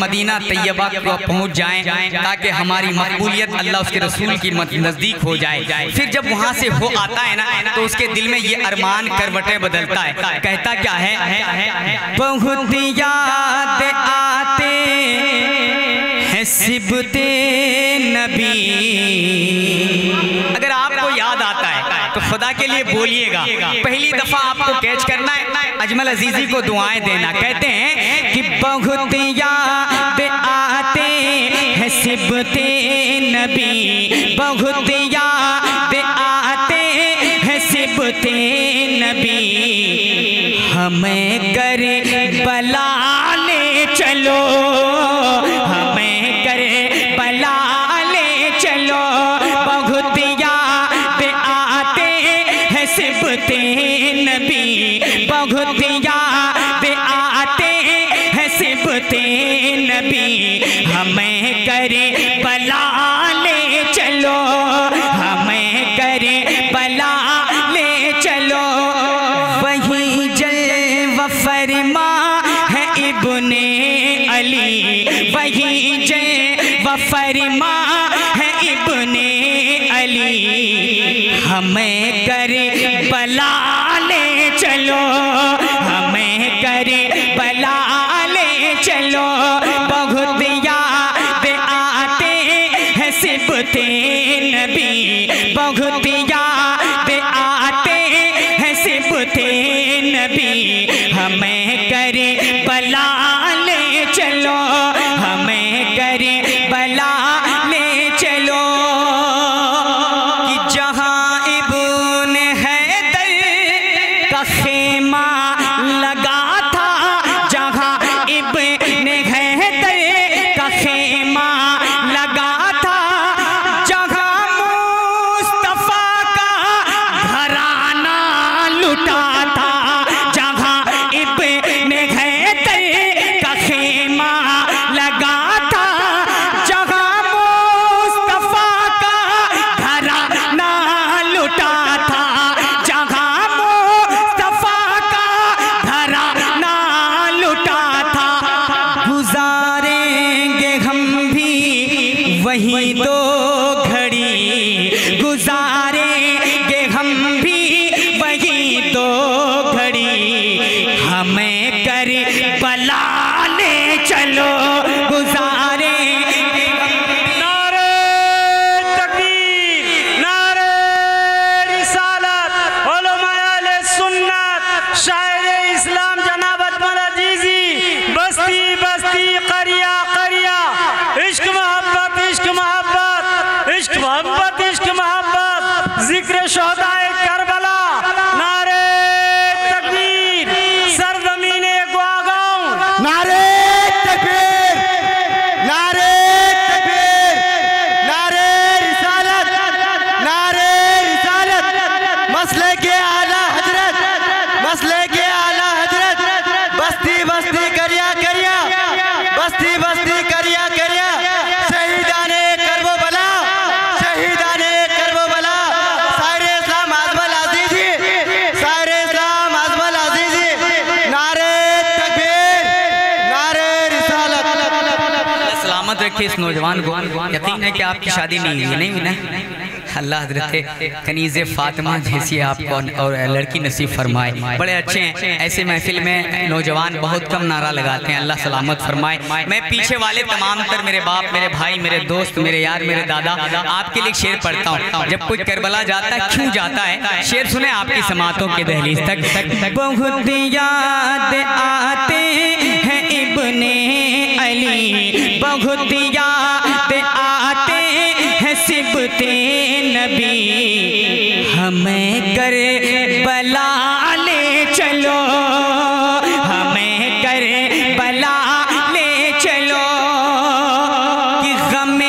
مدینہ طیبہ کو پہنچ جائیں تاکہ ہماری مقبولیت اللہ اس کے رسول کی نزدیک ہو جائے۔ پھر جب وہاں سے ہو آتا ہے نا تو اس کے دل میں یہ ارمان کروٹیں بدلتا ہے، کہتا کیا ہے؟ بہت یاد آتے ہیں صبت نبی۔ اگر آپ کو یاد آتا ہے تو خدا کے لیے بولیے گا، پہلی دفعہ آپ کو کیچ کرنا ہے، اجمل عزیزی کو دعائیں دینا۔ کہتے ہیں کہ بہت یاد آتے ہیں صبت نبی، بہت یاد آتے ہیں صبت نبی، ہمیں کربلا لے چلو، ہمیں کربلا لے چلو، بہت یاد آتے ہیں صبت نبی، بہت یاد آتے ہیں صبت نبی، ہمیں کربلا لے چلو، ہمیں کربلا لے چلو، وہی جلوہ فرما ہے ابن علی، وہی جلوہ فرما ہے ابن علی، ہمیں کربلا لے چلو، ہمیں کربلا لے چلو، بہت یاد آتے ہیں صبت نبی، بہت یاد آتے ہیں صبت نبی، ہمیں کربلا لے چلو، ہمیں کربلا لے چلو، کہ جہاں ابن حیدر کا خیمہ لگا تھا، جہاں ابن حیدر کا خیمہ لگا تھا، جہاں مصطفیٰ کا گھرانہ لٹا تھا، جہاں ابن حیدر کا خیمہ لگا تھا، جہاں مصطفیٰ کا گھرانہ لٹا تھا، جہاں مصطفیٰ کا گھرانہ لٹا تھا، گزاریں گے ہم بھی وہی دو گھڑی، گزاریں گے ہم بھی وہی دو گھڑی، ہمیں کربلا لے چلو، گزاریں گے نعرہ تکبیر، نعرہ رسالت، علماء اہل سنت، شاعر اسلام جناب اجمل عزیزی، بستی بستی قریہ قریہ، عشق محبت عشق محبت عشق محبت عشق محبت، ذکر شہدائے کربلا، نعرہ تکبیر، سرزمین گواگاؤں، نعرہ تکبیر، نعرہ تکبیر، نعرہ رسالت، نعرہ رسالت، مسلک اعلیٰ حضرت، مسلک اعلیٰ حضرت، بستی بستی کریا کریا، بستی بستی کریا کریا، شہیدان کرب و بلا، شہیدان کرب و بلا، سائر اسلام اجمل عزیزی، سائر اسلام اجمل عزیزی، نعرہ تکبیر، نعرہ رسالت۔ سلامت رکھے اس نوجوان کو، یقین ہے کہ آپ کی شادی نہیں ہوئی، نہیں ہوئی نا؟ اللہ حضرت کنیز فاطمہ جیسی آپ کو اور لڑکی نصیب فرمائے، بڑے اچھے ہیں، ایسے محفل میں نوجوان بہت کم نعرہ لگاتے ہیں، اللہ سلامت فرمائے۔ میں پیچھے والے تمام تر میرے باپ، میرے بھائی، میرے دوست، میرے یار، میرے دادا، آپ کے لیے شعر پڑھتا ہوں، جب کوئی کربلا جاتا ہے کیوں جاتا ہے، شعر سنیں آپ کی سماعتوں کے دہلیز تک۔ بہت یاد آتے ہیں ابن علی، بہت یاد آتے ہیں صبت نبی، ہمیں کربلا لے چلو، ہمیں کربلا لے چلو، کہ غم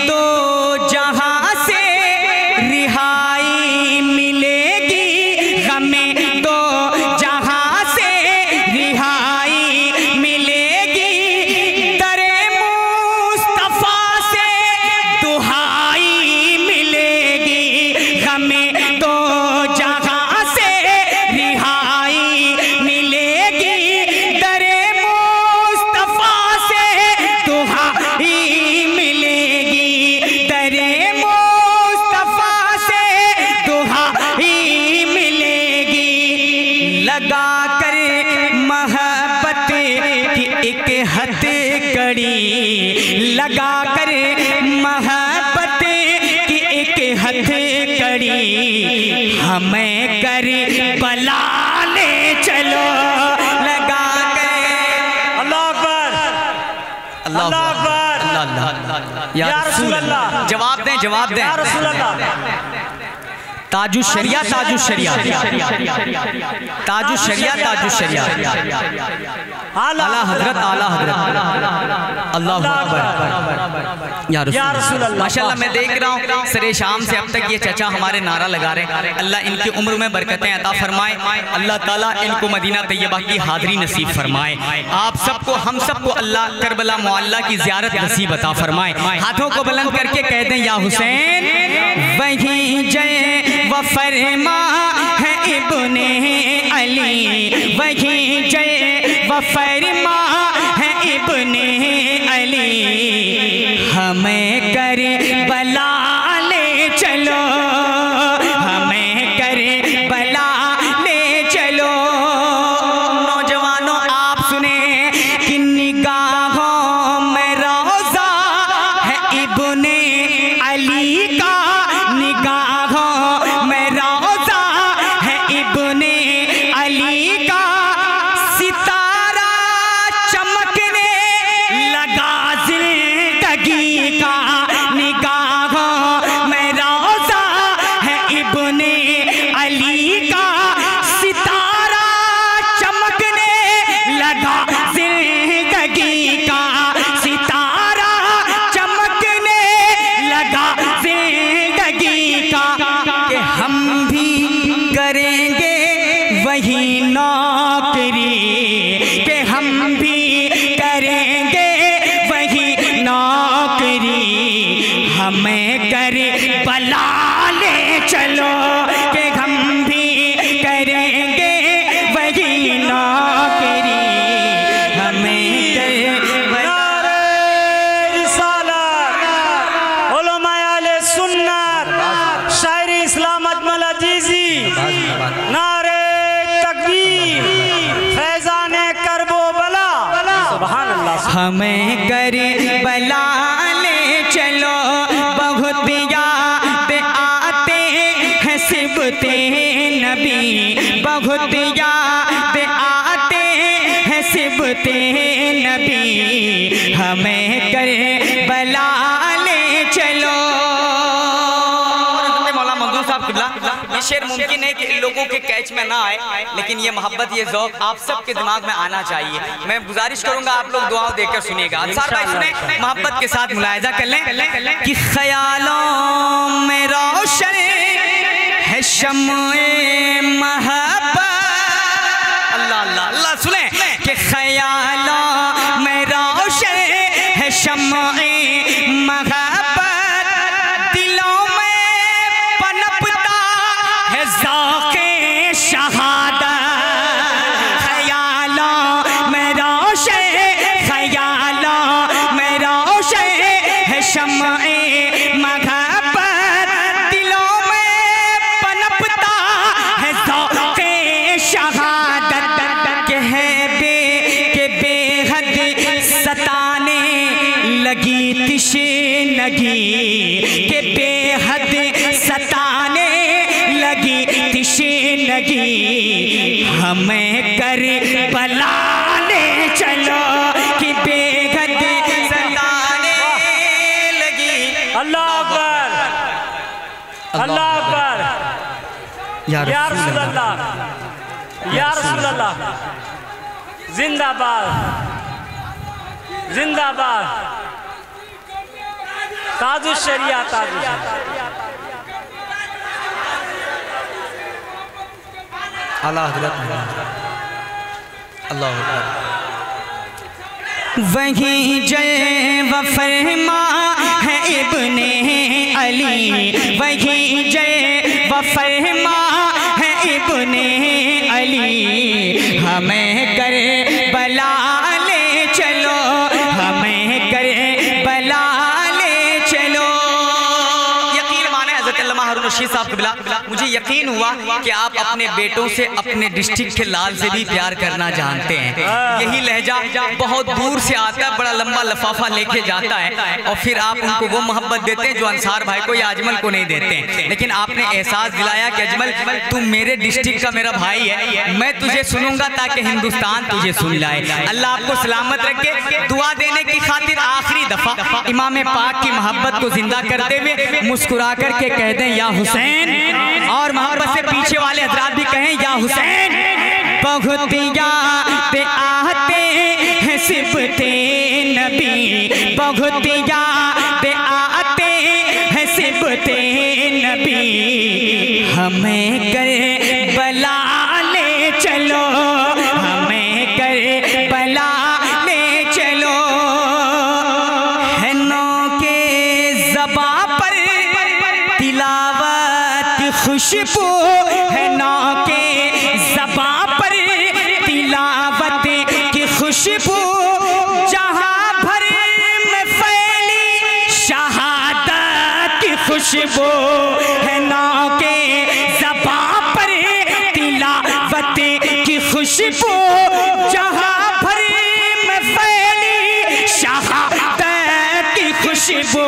دو جہاں سے رہائی ملے گی، غم دو جہاں سے رہائی ملے گی، در مصطفیٰ سے دہائی ملے گی، غم دو جہاں سے کڑی لگا کر محبت کی ایک ہتھ کڑی ہمیں کربلا لے چلو لگا کر اللہ اکبر اللہ اکبر اللہ یا رسول اللہ جواب دیں جواب دیں یا رسول اللہ تاج الشریعہ تاج الشریعہ تاج الشریعہ تاج الشریعہ اعلیٰ حضرت اعلیٰ حضرت اللہ اکبر یا رسول اللہ ماشاءاللہ میں دیکھ رہا ہوں سر شام سے اب تک یہ چچا ہمارے نعرہ لگا رہے ہیں اللہ ان کی عمر میں برکتیں عطا فرمائے اللہ تعالیٰ ان کو مدینہ طیبہ کی حاضری نصیب فرمائے آپ سب کو ہم سب کو اللہ کربلا معلیٰ کی زیارت نصیب عطا فرمائے ہاتھوں کو بلند کر کے کہہ دیں یا حسین وہیں جے و فرما ہے ابن علی وہیں جے و فرما ہے ابن علی ہمیں کربلا لے چلو ہمیں کربلا لے چلو نوجوانوں آپ سنیں کہ نگاہوں میں روضہ ہے ابن علی کا نگاہوں میں روضہ ہے ابن علی کا ستارہ چمکنے لگا زندگی کا نگاہوں میں روضہ ہے ابن علی کا ستارہ چمکنے لگا زندگی کا ستارہ چمکنے لگا زندگی کا کہ ہم بھی کریں گے وہی نوکری کہ ہم بھی کریں گے وہی نوکری ہمیں کربلا لے چلو کہ ہم بھی کریں گے وہی نوکری ہمیں کربلا نعرہ رسالت علماء اہل سنت شاعر اسلام اجمل عزیزی نعرہ تکبیر فیضان کرب و بلا سبحان اللہ ہمیں کربلا لے چلو بہت یاد آتے ہیں صبت نبی بہت یاد آتے ہیں صبت نبی ہمیں کربلا لے چلو مولا منظور صاحب قبلہ یہ شعر ممکن ہے کہ ان لوگوں کے کیچ میں نہ آئے لیکن یہ محبت یہ ذوق آپ سب کے دماغ میں آنا چاہیے میں گزارش کروں گا آپ لوگ دعاؤں دے کر سنیے گا انصار بھائی سنیں محبت کے ساتھ ملاحظہ کر لیں کہ خیالوں میں روشن ہے شمع محبت اللہ اللہ اللہ سنیں کہ خیالوں میں روشن ہے شمع محبت دلوں میں پنپتا ہے ذوق شہادت خیالوں میں روشن خیالوں میں روشن ہے شمع محبت دلوں میں پنپتا ہے ذوق شہادت کہ ہے بے حد ستانے لگی تشنگی کہ بے حد ستانے لگی تشنگی ہمیں کربلا لے چلو کہ بے حد ستانے لگی اللہ اکبر اللہ اکبر یا رسول اللہ یا رسول اللہ زندہ باد زندہ باد تاج الشریعہ تاج الشریعہ اللہ حضرت اللہ اکبر وہیں جے و فرما ہے ابن علی وہیں جے و فرما ہے ابن علی ہمیں کربلا لے چلو ہمیں کربلا لے چلو یقین مانے حضرت علامہ ہارون الرشید رشید صاحب قبلہ، مجھے یقین ہوا کہ آپ اپنے بیٹوں سے اپنے ڈسٹرکٹ کے لال سے بھی پیار کرنا جانتے ہیں. یہی لہجہ بہت دور سے آتا ہے، بڑا لمبا لفافہ لے کے جاتا ہے اور پھر آپ ان کو وہ محبت دیتے ہیں جو انصار بھائی کو یا اجمل کو نہیں دیتے ہیں. لیکن آپ نے احساس دلایا کہ اجمل تم میرے ڈسٹرکٹ کا میرا بھائی ہے، میں تجھے سنوں گا تاکہ ہندوستان تجھے سن لائے. اللہ آپ کو سلامت رکھے. دعا دینے کی خاطر آخری دفعہ امام پاک کی محبت کو زندہ کرتے ہوئے مسکرا کر کے کہہ دیں یا حسین، اور محبت سے پیچھے والے حضرات بھی کہیں یا حسین. بہت یاد آتے ہیں صفت نبی، بہت یاد آتے ہیں صفت نبی، ہمیں کربلا لے چلو، ہمیں کربلا لے چلو. ہے نو کے زباں پر تلاوت خوشبو، ہے نو کے زباں پر تلاوت کی خوشبو، جہاں بھر میں پھیلی شہادت کی خوشبو. ہے نو کے زباں پر تلاوت کی خوشبو، جہاں بھر میں پھیلی شہادت کی خوشبو.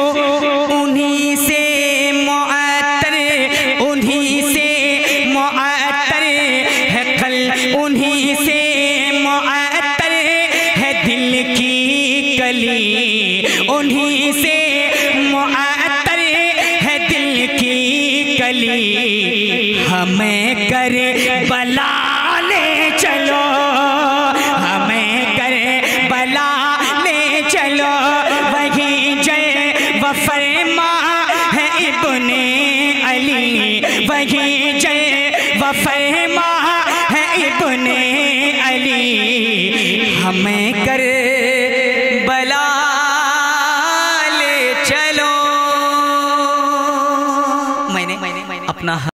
انہی سے معطر، انہی سے معطر ہے قلب، انہی سے معطر ہے دل کی کلی، انہی سے معطر ہے دل کی کلی. ہمیں کربلا لے چلو، ہمیں کربلا لے چلو، وہی جے و فرما ہے ابن علی، وہی جے و فرما ہے ابن علی. ہمیں کربلا لے چلو. میں نے اپنا